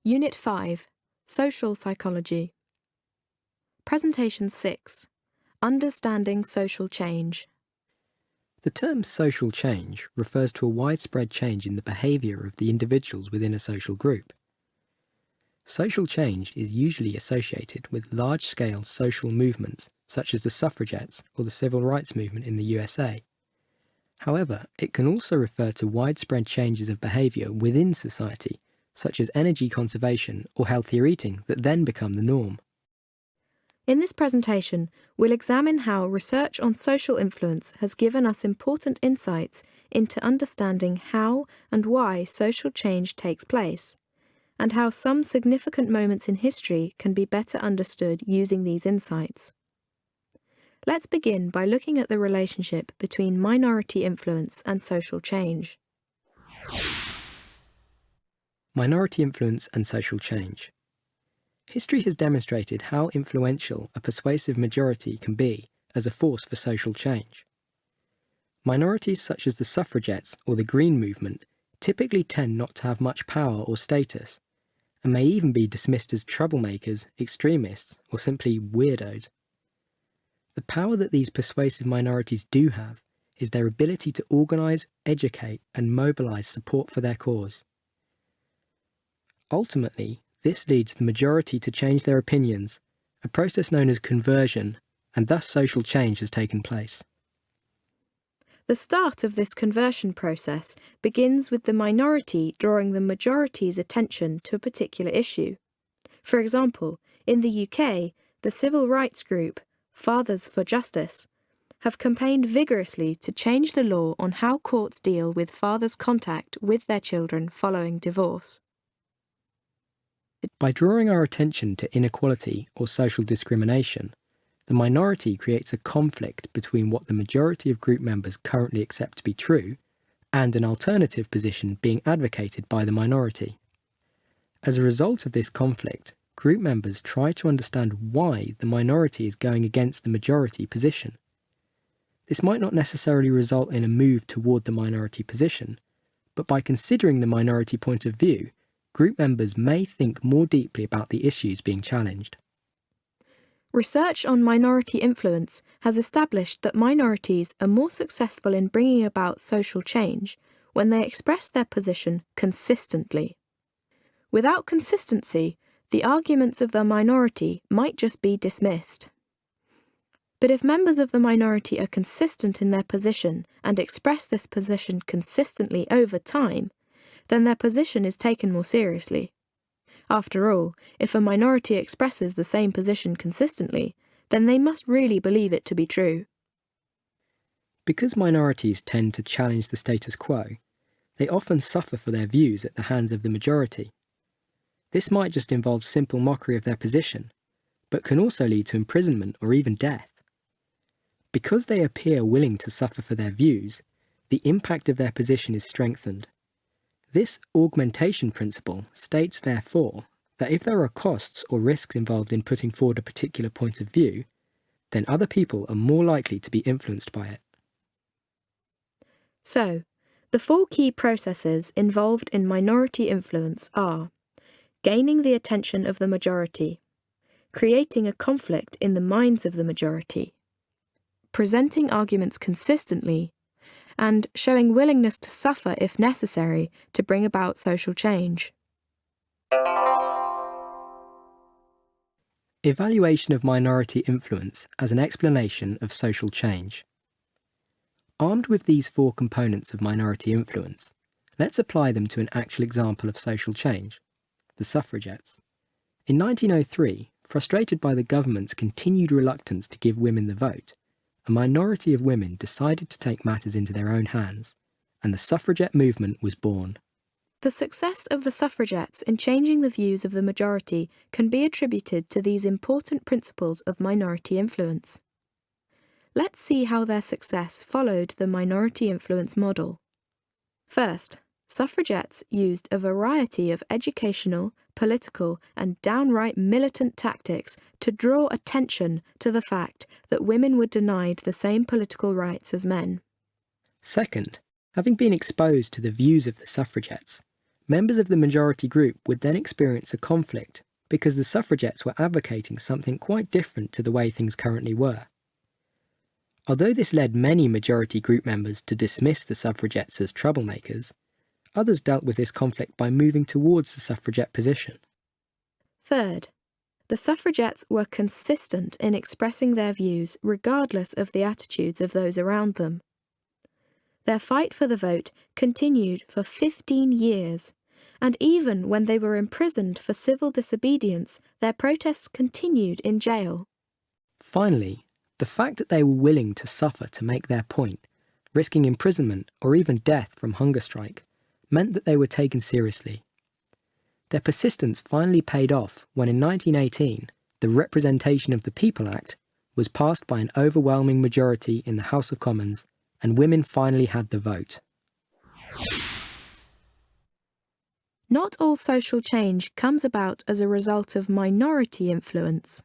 Unit 5, Social Psychology. Presentation 6, Understanding Social Change. The term social change refers to a widespread change in the behaviour of the individuals within a social group. Social change is usually associated with large-scale social movements such as the suffragettes or the civil rights movement in the USA. However, it can also refer to widespread changes of behaviour within society, such as energy conservation or healthier eating, that then become the norm. In this presentation, we'll examine how research on social influence has given us important insights into understanding how and why social change takes place, and how some significant moments in history can be better understood using these insights. Let's begin by looking at the relationship between minority influence and social change. Minority influence and social change. History has demonstrated how influential a persuasive majority can be as a force for social change. Minorities such as the suffragettes or the Green Movement typically tend not to have much power or status, and may even be dismissed as troublemakers, extremists, or simply weirdos. The power that these persuasive minorities do have is their ability to organise, educate, and mobilise support for their cause. Ultimately, this leads the majority to change their opinions, a process known as conversion, and thus social change has taken place. The start of this conversion process begins with the minority drawing the majority's attention to a particular issue. For example, in the UK, the civil rights group Fathers for Justice have campaigned vigorously to change the law on how courts deal with fathers' contact with their children following divorce. By drawing our attention to inequality or social discrimination, the minority creates a conflict between what the majority of group members currently accept to be true and an alternative position being advocated by the minority. As a result of this conflict, group members try to understand why the minority is going against the majority position. This might not necessarily result in a move toward the minority position, but by considering the minority point of view, group members may think more deeply about the issues being challenged. Research on minority influence has established that minorities are more successful in bringing about social change when they express their position consistently. Without consistency, the arguments of the minority might just be dismissed. But if members of the minority are consistent in their position and express this position consistently over time, then their position is taken more seriously. After all, if a minority expresses the same position consistently, then they must really believe it to be true. Because minorities tend to challenge the status quo, they often suffer for their views at the hands of the majority. This might just involve simple mockery of their position, but can also lead to imprisonment or even death. Because they appear willing to suffer for their views, the impact of their position is strengthened. This augmentation principle states, therefore, that if there are costs or risks involved in putting forward a particular point of view, then other people are more likely to be influenced by it. So, the four key processes involved in minority influence are: gaining the attention of the majority, creating a conflict in the minds of the majority, presenting arguments consistently, and showing willingness to suffer if necessary to bring about social change. Evaluation of minority influence as an explanation of social change. Armed with these four components of minority influence, let's apply them to an actual example of social change: the suffragettes. In 1903, frustrated by the government's continued reluctance to give women the vote, a minority of women decided to take matters into their own hands, and the suffragette movement was born. The success of the suffragettes in changing the views of the majority can be attributed to these important principles of minority influence. Let's see how their success followed the minority influence model. First, suffragettes used a variety of educational, political, and downright militant tactics to draw attention to the fact that women were denied the same political rights as men. Second, having been exposed to the views of the suffragettes, members of the majority group would then experience a conflict because the suffragettes were advocating something quite different to the way things currently were. Although this led many majority group members to dismiss the suffragettes as troublemakers, others dealt with this conflict by moving towards the suffragette position. Third, the suffragettes were consistent in expressing their views regardless of the attitudes of those around them. Their fight for the vote continued for 15 years, and even when they were imprisoned for civil disobedience, their protests continued in jail. Finally, the fact that they were willing to suffer to make their point, risking imprisonment or even death from hunger strike, meant that they were taken seriously. Their persistence finally paid off when in 1918, the Representation of the People Act was passed by an overwhelming majority in the House of Commons, and women finally had the vote. Not all social change comes about as a result of minority influence.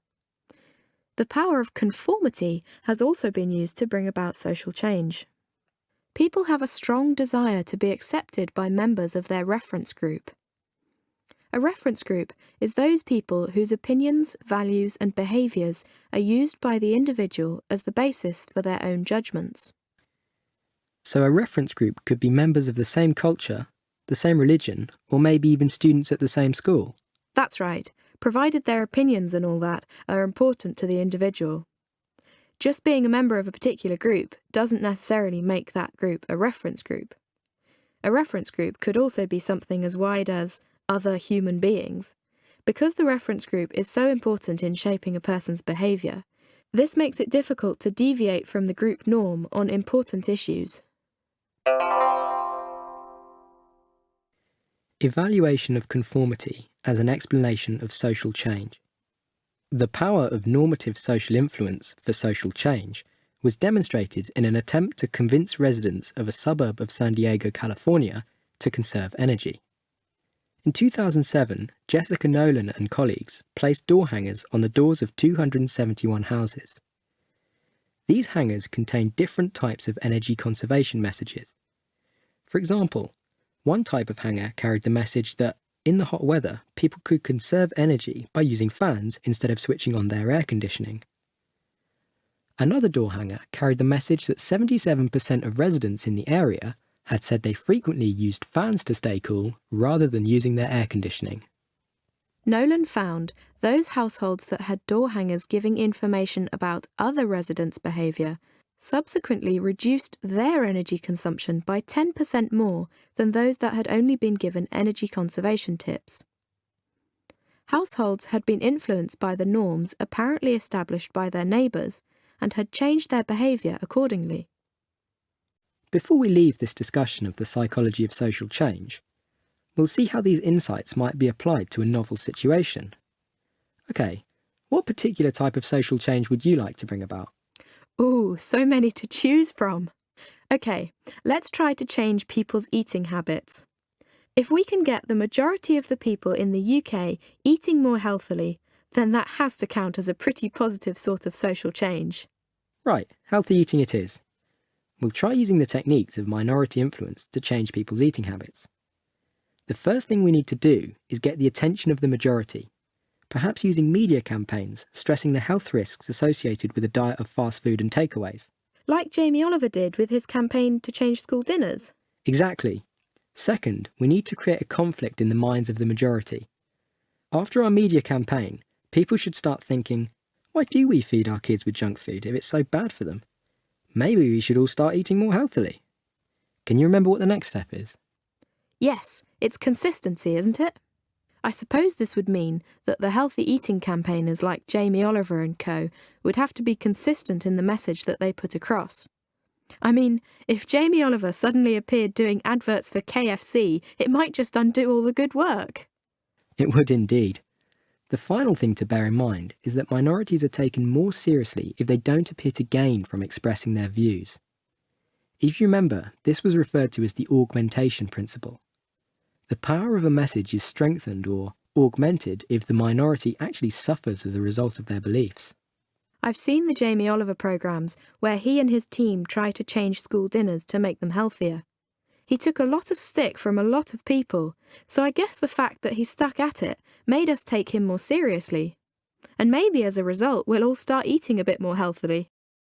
The power of conformity has also been used to bring about social change. People have a strong desire to be accepted by members of their reference group. A reference group is those people whose opinions, values, and behaviours are used by the individual as the basis for their own judgments. So a reference group could be members of the same culture, the same religion, or maybe even students at the same school. That's right, provided their opinions and all that are important to the individual. Just being a member of a particular group doesn't necessarily make that group a reference group. A reference group could also be something as wide as other human beings. Because the reference group is so important in shaping a person's behaviour, this makes it difficult to deviate from the group norm on important issues. Evaluation of conformity as an explanation of social change. The power of normative social influence for social change was demonstrated in an attempt to convince residents of a suburb of San Diego, California, to conserve energy. In 2007, Jessica Nolan and colleagues placed door hangers on the doors of 271 houses. These hangers contained different types of energy conservation messages. For example, one type of hanger carried the message that, in the hot weather, people could conserve energy by using fans instead of switching on their air conditioning. Another door hanger carried the message that 77% of residents in the area had said they frequently used fans to stay cool rather than using their air conditioning. Nolan found those households that had door hangers giving information about other residents' behaviour subsequently reduced their energy consumption by 10% more than those that had only been given energy conservation tips. Households had been influenced by the norms apparently established by their neighbours and had changed their behaviour accordingly. Before we leave this discussion of the psychology of social change, we'll see how these insights might be applied to a novel situation. Okay, what particular type of social change would you like to bring about? Ooh, so many to choose from. Okay, let's try to change people's eating habits. If we can get the majority of the people in the UK eating more healthily, then that has to count as a pretty positive sort of social change. Right, healthy eating it is. We'll try using the techniques of minority influence to change people's eating habits. The first thing we need to do is get the attention of the majority, perhaps using media campaigns stressing the health risks associated with a diet of fast food and takeaways. Like Jamie Oliver did with his campaign to change school dinners. Exactly. Second, we need to create a conflict in the minds of the majority. After our media campaign, people should start thinking, why do we feed our kids with junk food if it's so bad for them? Maybe we should all start eating more healthily. Can you remember what the next step is? Yes, it's consistency, isn't it? I suppose this would mean that the healthy eating campaigners like Jamie Oliver and co. would have to be consistent in the message that they put across. I mean, if Jamie Oliver suddenly appeared doing adverts for KFC, it might just undo all the good work. It would indeed. The final thing to bear in mind is that minorities are taken more seriously if they don't appear to gain from expressing their views. If you remember, this was referred to as the augmentation principle. The power of a message is strengthened or augmented if the minority actually suffers as a result of their beliefs. I've seen the Jamie Oliver programmes where he and his team try to change school dinners to make them healthier. He took a lot of stick from a lot of people, so I guess the fact that he stuck at it made us take him more seriously. And maybe as a result, we'll all start eating a bit more healthily.